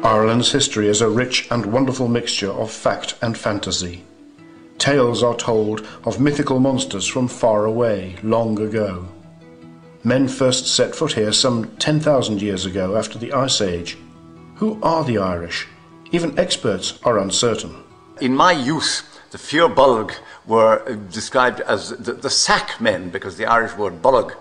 Ireland's history is a rich and wonderful mixture of fact and fantasy. Tales are told of mythical monsters from far away, long ago. Men first set foot here some 10,000 years ago after the Ice Age. Who are the Irish? Even experts are uncertain. In my youth, the Fir Bolg were described as the sack men, because the Irish word bolg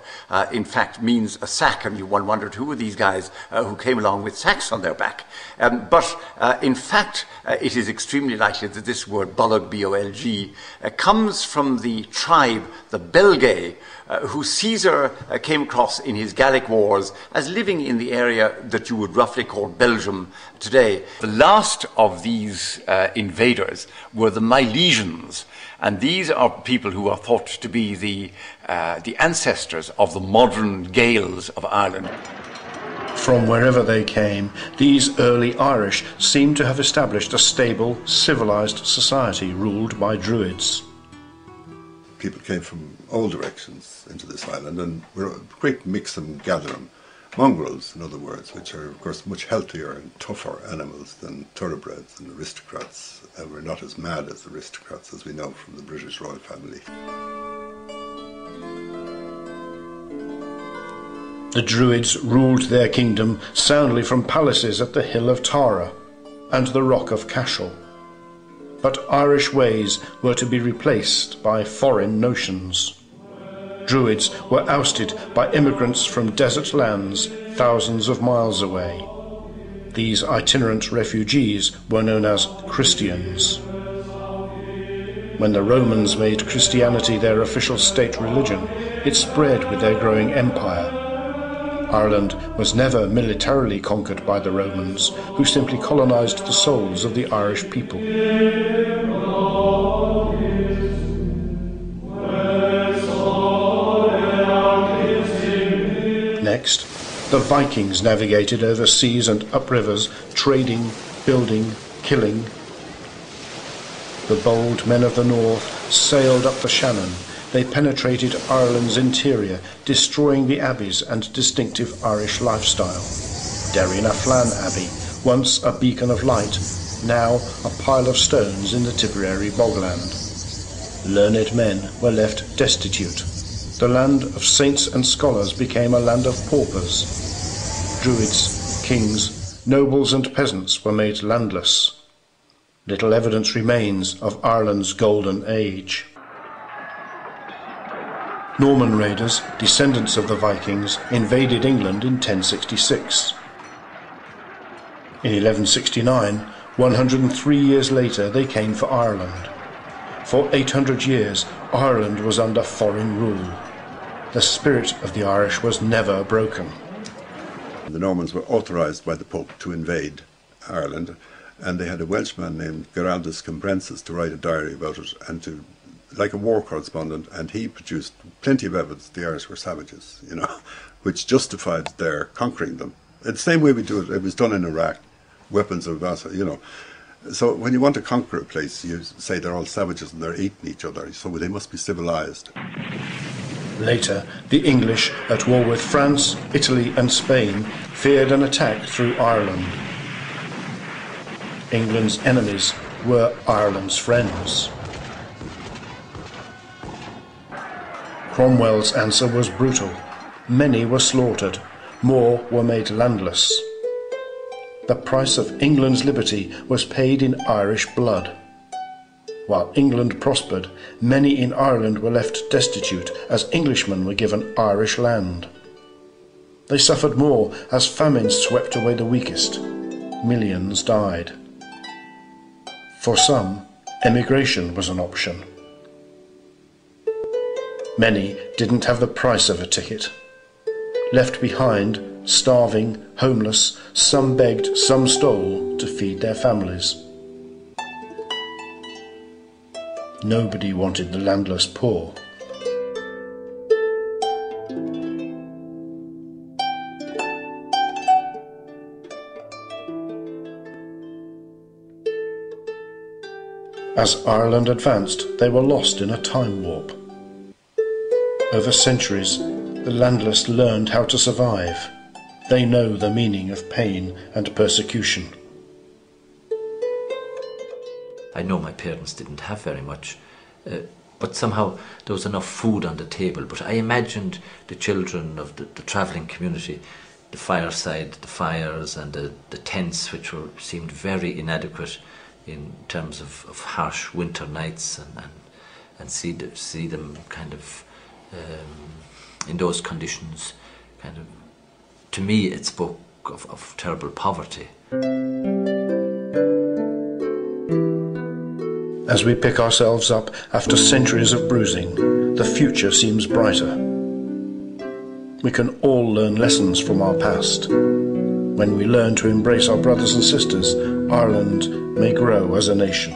in fact means a sack, and one wondered who were these guys who came along with sacks on their back. But in fact, it is extremely likely that this word bolg, B-O-L-G, comes from the tribe, the Belgae, who Caesar came across in his Gallic wars as living in the area that you would roughly call Belgium today. The last of these invaders were the Milesians, and these are people who are thought to be the ancestors of the modern Gaels of Ireland. From wherever they came, these early Irish seem to have established a stable, civilized society ruled by Druids. People came from all directions into this island, and we're a great mix and gathering. Mongrels, in other words, which are of course much healthier and tougher animals than thoroughbreds and aristocrats, and we're not as mad as aristocrats as we know from the British royal family. The Druids ruled their kingdom soundly from palaces at the hill of Tara and the rock of Cashel. But Irish ways were to be replaced by foreign notions. Druids were ousted by immigrants from desert lands thousands of miles away. These itinerant refugees were known as Christians. When the Romans made Christianity their official state religion, it spread with their growing empire. Ireland was never militarily conquered by the Romans, who simply colonized the souls of the Irish people. Next, the Vikings navigated over seas and up rivers, trading, building, killing. The bold men of the north sailed up the Shannon. They penetrated Ireland's interior, destroying the abbeys and distinctive Irish lifestyle. Derry-na-Flan Abbey, once a beacon of light, now a pile of stones in the Tipperary bogland. Learned men were left destitute. The land of saints and scholars became a land of paupers. Druids, kings, nobles and peasants were made landless. Little evidence remains of Ireland's golden age. Norman raiders, descendants of the Vikings, invaded England in 1066. In 1169, 103 years later, they came for Ireland. For 800 years, Ireland was under foreign rule. The spirit of the Irish was never broken. The Normans were authorised by the Pope to invade Ireland, and they had a Welshman named Geraldus Cambrensis to write a diary about it, and to, like a war correspondent, and he produced plenty of evidence the Irish were savages, you know, which justified their conquering them. In the same way we do it, it was done in Iraq, weapons of mass, you know. So when you want to conquer a place, you say they're all savages and they're eating each other, so they must be civilized. Later, the English, at war with France, Italy and Spain, feared an attack through Ireland. England's enemies were Ireland's friends. Cromwell's answer was brutal. Many were slaughtered, more were made landless. The price of England's liberty was paid in Irish blood. While England prospered, many in Ireland were left destitute as Englishmen were given Irish land. They suffered more as famines swept away the weakest. Millions died. For some, emigration was an option. Many didn't have the price of a ticket. Left behind, starving, homeless, some begged, some stole to feed their families. Nobody wanted the landless poor. As Ireland advanced, they were lost in a time warp. Over centuries, the landless learned how to survive. They know the meaning of pain and persecution. I know my parents didn't have very much, but somehow there was enough food on the table. But I imagined the children of the travelling community, the fireside, the fires and the tents, which seemed very inadequate in terms of harsh winter nights, and see them kind of in those conditions. Kind of, to me, it spoke of terrible poverty. As we pick ourselves up after centuries of bruising, the future seems brighter. We can all learn lessons from our past. When we learn to embrace our brothers and sisters, Ireland may grow as a nation.